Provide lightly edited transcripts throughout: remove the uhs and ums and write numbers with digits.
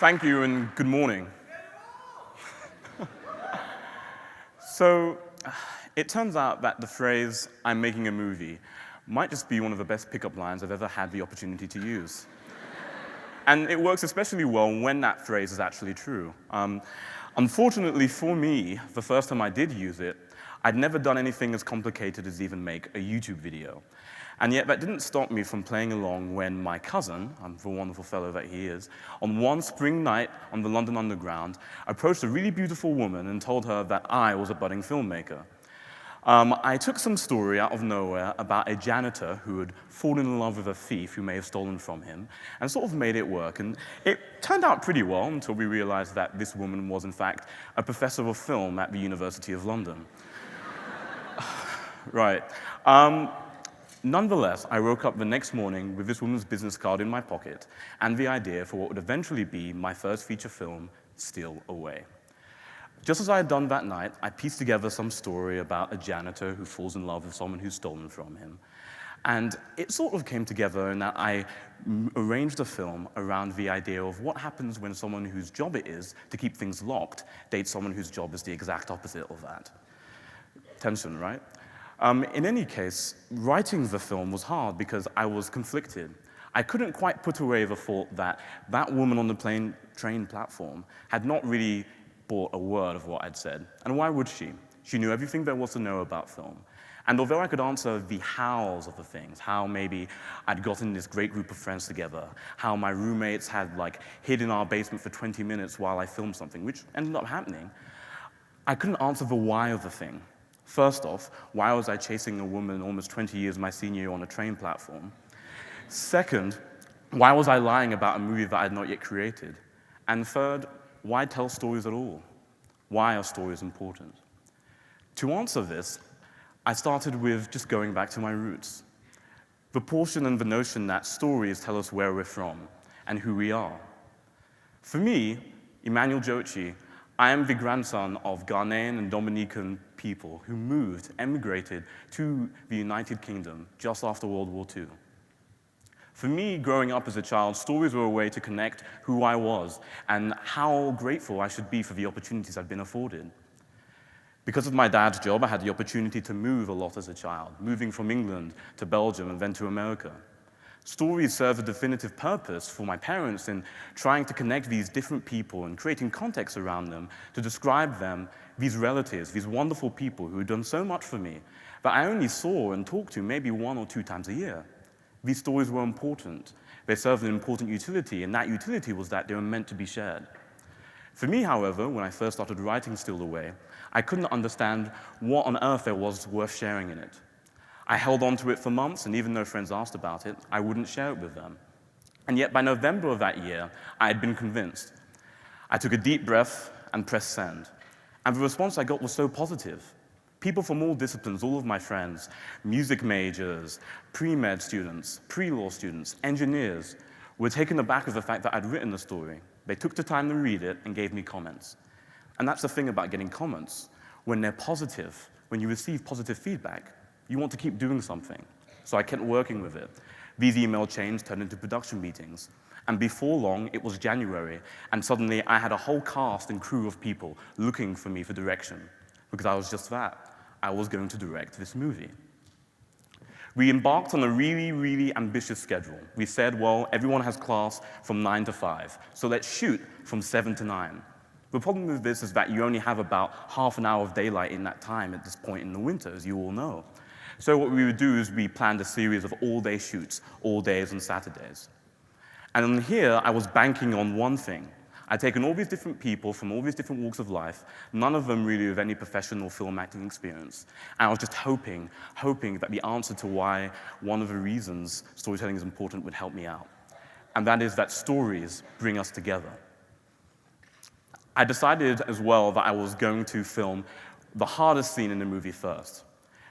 Thank you and good morning. So, it turns out that the phrase, "I'm making a movie," might just be one of the best pickup lines I've ever had the opportunity to use. And it works especially well when that phrase is actually true. Unfortunately for me, the first time I did use it, I'd never done anything as complicated as even make a YouTube video. And yet that didn't stop me from playing along when my cousin, the wonderful fellow that he is, on one spring night on the London Underground, approached a really beautiful woman and told her that I was a budding filmmaker. I took some story out of nowhere about a janitor who had fallen in love with a thief who may have stolen from him, and sort of made it work. And it turned out pretty well until we realized that this woman was, in fact, a professor of film at the University of London. Right. Nonetheless, I woke up the next morning with this woman's business card in my pocket and the idea for what would eventually be my first feature film, Steal Away. Just as I had done that night, I pieced together some story about a janitor who falls in love with someone who's stolen from him. And it sort of came together in that I arranged a film around the idea of what happens when someone whose job it is to keep things locked dates someone whose job is the exact opposite of that. Tension, right? In any case, writing the film was hard because I was conflicted. I couldn't quite put away the thought that that woman on the train platform had not really bought a word of what I'd said. And why would she? She knew everything there was to know about film. And although I could answer the hows of the things, how maybe I'd gotten this great group of friends together, how my roommates had hid in our basement for 20 minutes while I filmed something, which ended up happening, I couldn't answer the why of the thing. First off, why was I chasing a woman almost 20 years my senior year on a train platform? Second, why was I lying about a movie that I had not yet created? And third, why tell stories at all? Why are stories important? To answer this, I started with just going back to my roots. The portion and the notion that stories tell us where we're from and who we are. For me, Emmanuel Dzotsi, I am the grandson of Ghanaian and Dominican people who emigrated to the United Kingdom just after World War II. For me, growing up as a child, stories were a way to connect who I was and how grateful I should be for the opportunities I've been afforded. Because of my dad's job, I had the opportunity to move a lot as a child, moving from England to Belgium and then to America. Stories serve a definitive purpose for my parents in trying to connect these different people and creating context around them to describe them, these relatives, these wonderful people who had done so much for me that I only saw and talked to maybe 1 or 2 times a year. These stories were important. They served an important utility, and that utility was that they were meant to be shared. For me, however, when I first started writing Steal Away, I couldn't understand what on earth there was worth sharing in it. I held on to it for months, and even though friends asked about it, I wouldn't share it with them. And yet, by November of that year, I had been convinced. I took a deep breath and pressed send. And the response I got was so positive. People from all disciplines, all of my friends, music majors, pre-med students, pre-law students, engineers, were taken aback with the fact that I'd written the story. They took the time to read it and gave me comments. And that's the thing about getting comments. When they're positive, when you receive positive feedback, you want to keep doing something. So I kept working with it. These email chains turned into production meetings. And before long, it was January, and suddenly I had a whole cast and crew of people looking for me for direction. Because I was just that. I was going to direct this movie. We embarked on a really, really ambitious schedule. We said, well, everyone has class from 9 to 5, so let's shoot from 7 to 9. The problem with this is that you only have about half an hour of daylight in that time at this point in the winter, as you all know. So what we would do is we planned a series of all-day shoots, all days and Saturdays. And on here, I was banking on one thing. I'd taken all these different people from all these different walks of life, none of them really with any professional film acting experience. And I was just hoping that the answer to why one of the reasons storytelling is important would help me out. And that is that stories bring us together. I decided as well that I was going to film the hardest scene in the movie first.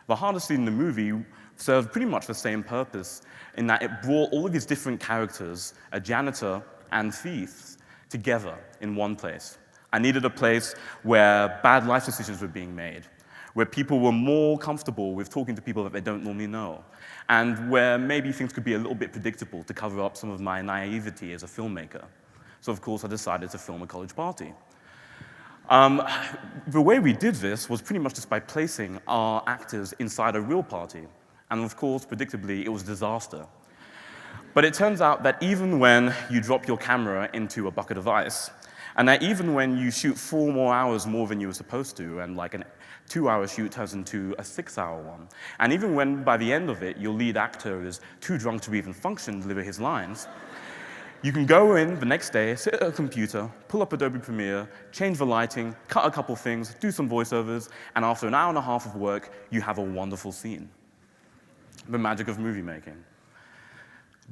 The hardest scene in the movie served pretty much the same purpose in that it brought all of these different characters, a janitor and thieves, together in one place. I needed a place where bad life decisions were being made, where people were more comfortable with talking to people that they don't normally know, and where maybe things could be a little bit predictable to cover up some of my naivety as a filmmaker. So of course I decided to film a college party. The way we did this was pretty much just by placing our actors inside a real party. And of course, predictably, it was a disaster. But it turns out that even when you drop your camera into a bucket of ice, and that even when you shoot 4 more hours more than you were supposed to, and like a 2-hour shoot turns into a 6-hour one, and even when by the end of it, your lead actor is too drunk to even function, deliver his lines, you can go in the next day, sit at a computer, pull up Adobe Premiere, change the lighting, cut a couple things, do some voiceovers, and after an hour and a half of work, you have a wonderful scene. The magic of movie making.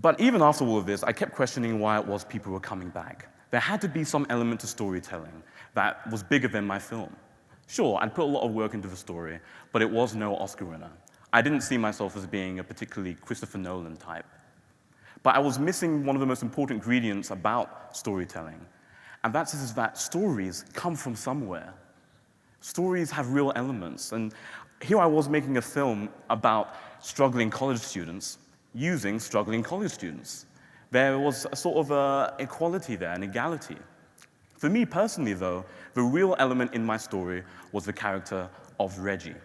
But even after all of this, I kept questioning why it was people were coming back. There had to be some element to storytelling that was bigger than my film. Sure, I'd put a lot of work into the story, but it was no Oscar winner. I didn't see myself as being a particularly Christopher Nolan type. But I was missing one of the most important ingredients about storytelling, and that is that stories come from somewhere. Stories have real elements, and here I was making a film about struggling college students using struggling college students. There was a sort of equality there, an equality. For me personally, though, the real element in my story was the character of Reggie.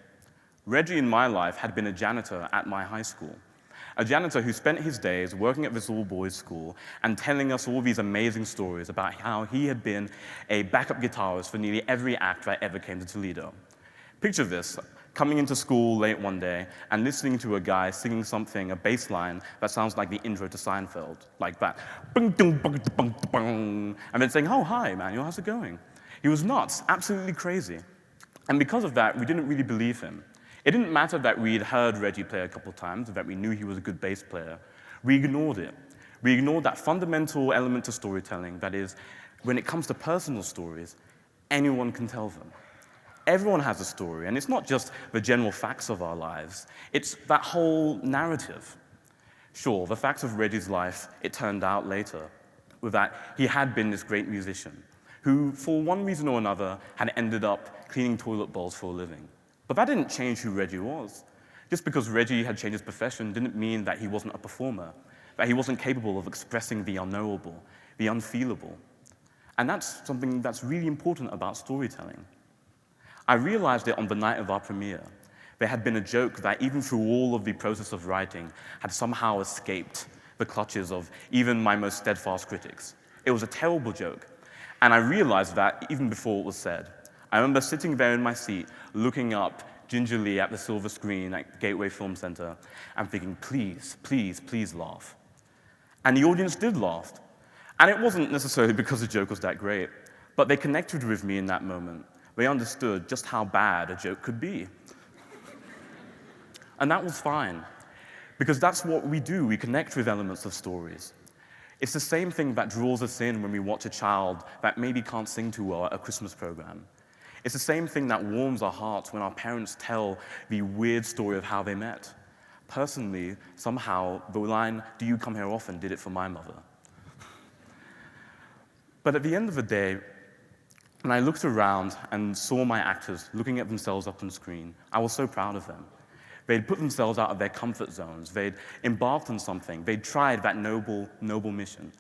Reggie in my life had been a janitor at my high school. A janitor who spent his days working at this all-boys school and telling us all these amazing stories about how he had been a backup guitarist for nearly every act that ever came to Toledo. Picture this, coming into school late one day and listening to a guy singing something, a bass line that sounds like the intro to Seinfeld, like that. And then saying, "Oh, hi, Emmanuel, how's it going?" He was nuts, absolutely crazy. And because of that, we didn't really believe him. It didn't matter that we'd heard Reggie play a couple times, that we knew he was a good bass player. We ignored it. We ignored that fundamental element to storytelling, that is, when it comes to personal stories, anyone can tell them. Everyone has a story, and it's not just the general facts of our lives. It's that whole narrative. Sure, the facts of Reggie's life, it turned out later, was that he had been this great musician, who, for one reason or another, had ended up cleaning toilet bowls for a living. But that didn't change who Reggie was. Just because Reggie had changed his profession didn't mean that he wasn't a performer, that he wasn't capable of expressing the unknowable, the unfeelable. And that's something that's really important about storytelling. I realized it on the night of our premiere. There had been a joke that even through all of the process of writing had somehow escaped the clutches of even my most steadfast critics. It was a terrible joke, and I realized that even before it was said. I remember sitting there in my seat, looking up gingerly at the silver screen at Gateway Film Center and thinking, please, please, please laugh. And the audience did laugh. And it wasn't necessarily because the joke was that great, but they connected with me in that moment. They understood just how bad a joke could be. And that was fine, because that's what we do. We connect with elements of stories. It's the same thing that draws us in when we watch a child that maybe can't sing too well at a Christmas program. It's the same thing that warms our hearts when our parents tell the weird story of how they met. Personally, somehow, the line, "Do you come here often?" did it for my mother. But at the end of the day, when I looked around and saw my actors looking at themselves up on screen, I was so proud of them. They'd put themselves out of their comfort zones. They'd embarked on something. They'd tried that noble mission.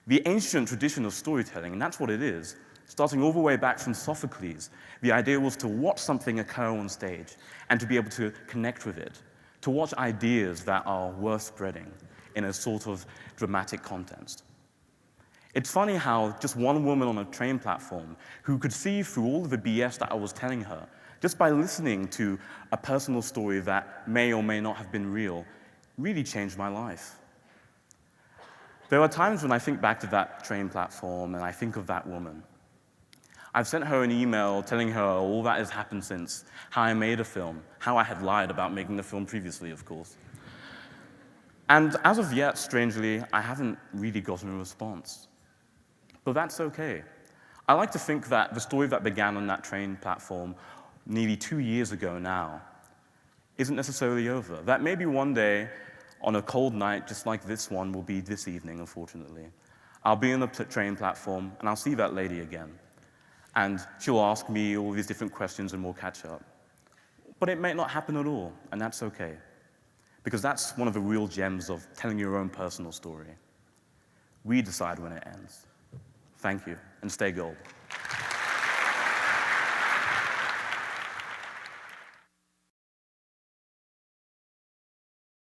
The ancient tradition of storytelling, and that's what it is, starting all the way back from Sophocles, the idea was to watch something occur on stage and to be able to connect with it, to watch ideas that are worth spreading in a sort of dramatic context. It's funny how just one woman on a train platform who could see through all of the BS that I was telling her, just by listening to a personal story that may or may not have been real, really changed my life. There are times when I think back to that train platform and I think of that woman. I've sent her an email telling her all that has happened since, how I made a film, how I had lied about making the film previously, of course. And as of yet, strangely, I haven't really gotten a response. But that's okay. I like to think that the story that began on that train platform nearly 2 years ago now isn't necessarily over. That maybe one day, on a cold night just like this one will be this evening, unfortunately, I'll be on the train platform and I'll see that lady again. And she'll ask me all these different questions and we'll catch up. But it may not happen at all, and that's okay. Because that's one of the real gems of telling your own personal story. We decide when it ends. Thank you, and stay gold.